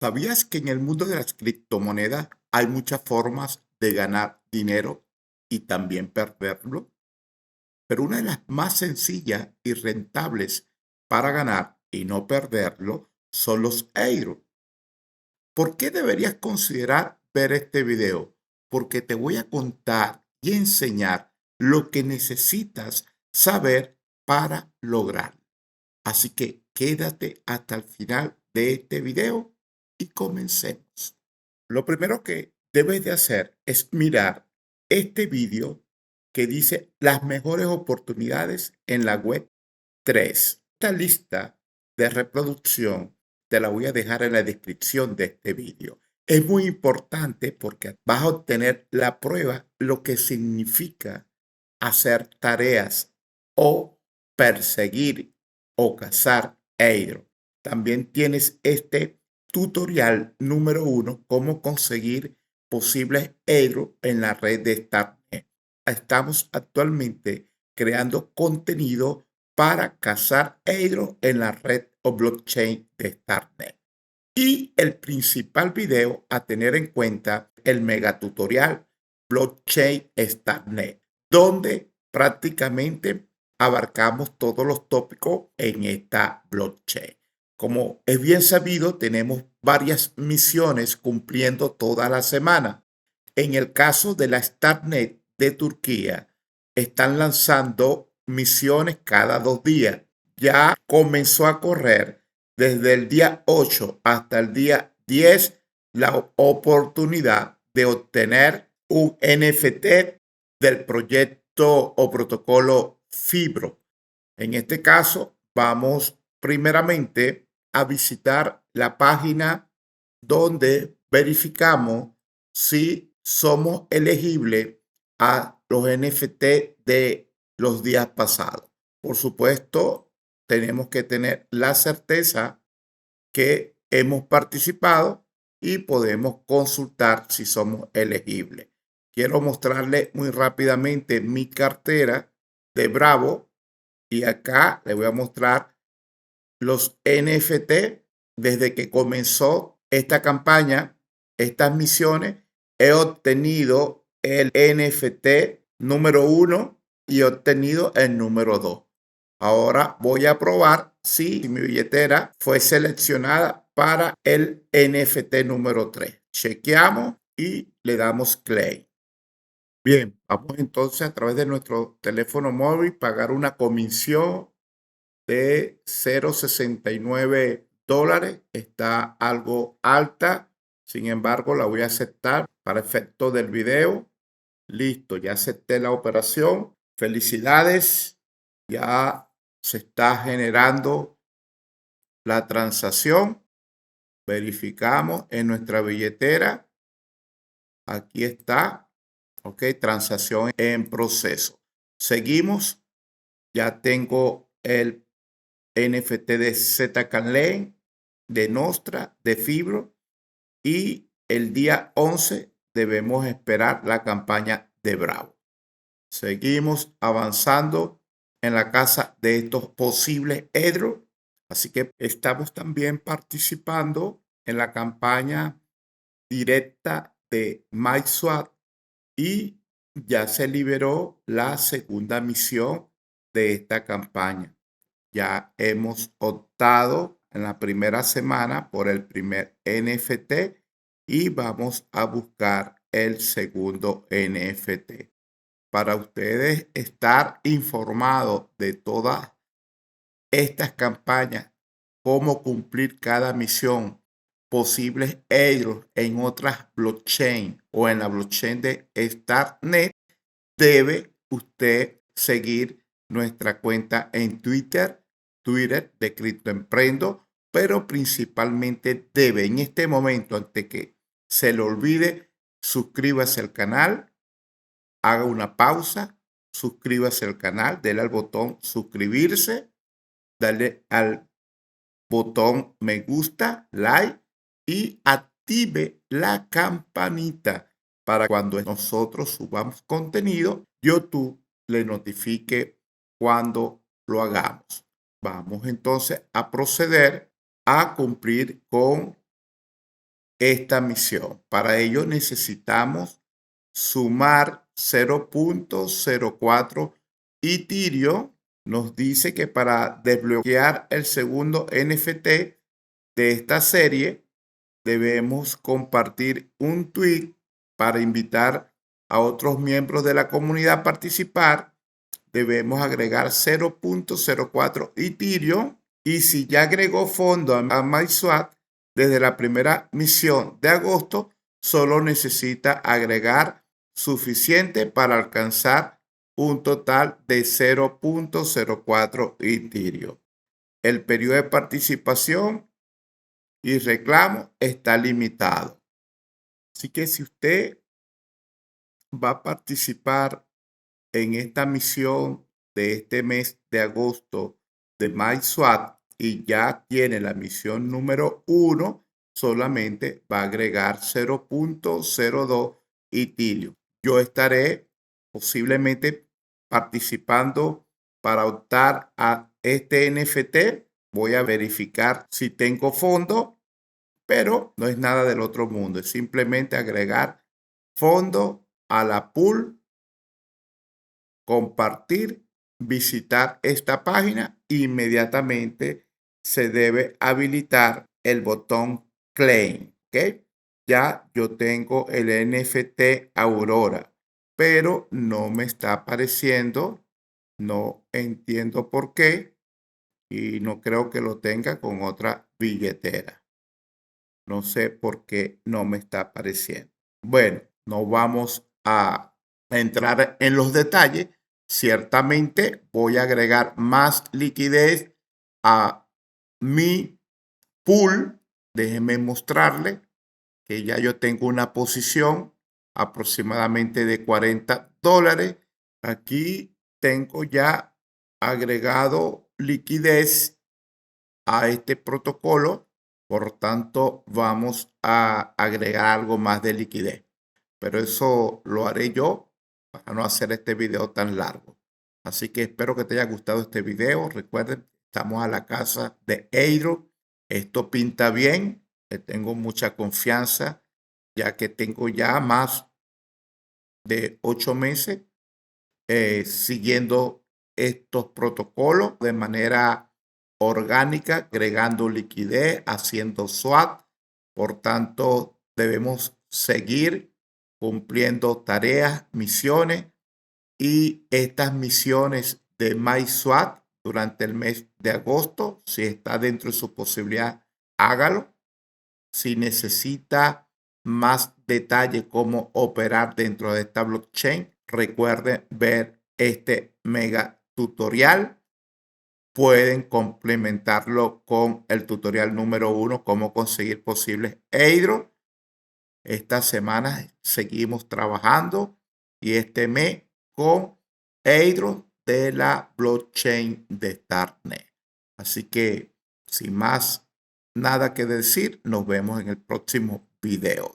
¿Sabías que en el mundo de las criptomonedas hay muchas formas de ganar dinero y también perderlo? Pero una de las más sencillas y rentables para ganar y no perderlo son los euros. ¿Por qué deberías considerar ver este video? Porque te voy a contar y enseñar lo que necesitas saber para lograrlo. Así que quédate hasta el final de este video y comencemos. Lo primero que debes de hacer es mirar este video que dice las mejores oportunidades en la web 3. Esta lista de reproducción te la voy a dejar en la descripción de este video. Es muy importante porque vas a obtener la prueba, lo que significa hacer tareas o perseguir o cazar Eiro. También tienes este tutorial número 1, cómo conseguir posibles Eiro en la red de Startnet. Estamos actualmente creando contenido para cazar Eiro en la red o blockchain de Startnet. Y el principal video a tener en cuenta, el megatutorial Blockchain Startnet, donde prácticamente abarcamos todos los tópicos en esta blockchain. Como es bien sabido, tenemos varias misiones cumpliendo toda la semana. En el caso de la Startnet de Turquía, están lanzando misiones cada 2 días. Ya comenzó a correr desde el día 8 hasta el día 10 la oportunidad de obtener un NFT del proyecto o protocolo Fibro. En este caso, vamos primeramente a visitar la página donde verificamos si somos elegibles a los NFT de los días pasados. Por supuesto, tenemos que tener la certeza que hemos participado y podemos consultar si somos elegibles. Quiero mostrarle muy rápidamente mi cartera de Bravo y acá le voy a mostrar los NFT desde que comenzó esta campaña, estas misiones. He obtenido el NFT número 1 y he obtenido el número 2. Ahora voy a probar si mi billetera fue seleccionada para el NFT número 3. Chequeamos y le damos claim. Bien, vamos entonces a través de nuestro teléfono móvil pagar una comisión de 0,69 dólares. Está algo alta, sin embargo la voy a aceptar para efecto del video. Listo, ya acepté la operación. Felicidades, ya se está generando la transacción. Verificamos en nuestra billetera. Aquí está, ok, transacción en proceso. Seguimos, ya tengo el NFT de Zcash, de Nostra, de Fibro, y el día 11 debemos esperar la campaña de Bravo. Seguimos avanzando en la casa de estos posibles hedros, así que estamos también participando en la campaña directa de MySwap y ya se liberó la segunda misión de esta campaña. Ya hemos optado en la primera semana por el primer NFT y vamos a buscar el segundo NFT. Para ustedes estar informados de todas estas campañas, cómo cumplir cada misión, posibles errores en otras blockchain o en la blockchain de Startnet, debe usted seguir nuestra cuenta en Twitter de Criptoemprendo, pero principalmente debe en este momento, antes que se le olvide, suscríbase al canal, haga una pausa, suscríbase al canal, dele al botón suscribirse, dale al botón me gusta, like y active la campanita para cuando nosotros subamos contenido, YouTube le notifique cuando lo hagamos. Vamos entonces a proceder a cumplir con esta misión. Para ello necesitamos sumar 0.04 Ethereum. Nos dice que para desbloquear el segundo NFT de esta serie, debemos compartir un tweet para invitar a otros miembros de la comunidad a participar. Debemos agregar 0.04 Ethereum y si ya agregó fondo a MySwap desde la primera misión de agosto, solo necesita agregar suficiente para alcanzar un total de 0.04 Ethereum. El periodo de participación y reclamo está limitado. Así que si usted va a participar en esta misión de este mes de agosto de MySwap y ya tiene la misión número 1, solamente va a agregar 0.02 Ethereum. Yo estaré posiblemente participando para optar a este NFT. Voy a verificar si tengo fondo, pero no es nada del otro mundo. Es simplemente agregar fondo a la pool, compartir, visitar esta página, inmediatamente se debe habilitar el botón Claim. ¿Ok? Ya yo tengo el NFT Aurora, pero no me está apareciendo. No entiendo por qué y no creo que lo tenga con otra billetera. No sé por qué no me está apareciendo. Bueno, no vamos a entrar en los detalles. Ciertamente voy a agregar más liquidez a mi pool. Déjenme mostrarle que ya yo tengo una posición aproximadamente de $40. Aquí tengo ya agregado liquidez a este protocolo. Por tanto, vamos a agregar algo más de liquidez. Pero eso lo haré yo para no hacer este video tan largo. Así que espero que te haya gustado este video. Recuerden, estamos a la casa de Eidro. Esto pinta bien. Le tengo mucha confianza, ya que tengo ya más de 8 meses siguiendo estos protocolos de manera orgánica, agregando liquidez, haciendo swap. Por tanto, debemos seguir cumpliendo tareas, misiones, y estas misiones de MySwap durante el mes de agosto, si está dentro de su posibilidad, hágalo. Si necesita más detalle cómo operar dentro de esta blockchain, recuerden ver este mega tutorial. Pueden complementarlo con el tutorial número 1, cómo conseguir posibles airdrops. Esta semana seguimos trabajando y este mes con airdrops de la blockchain de Starknet. Así que sin más nada que decir, nos vemos en el próximo video.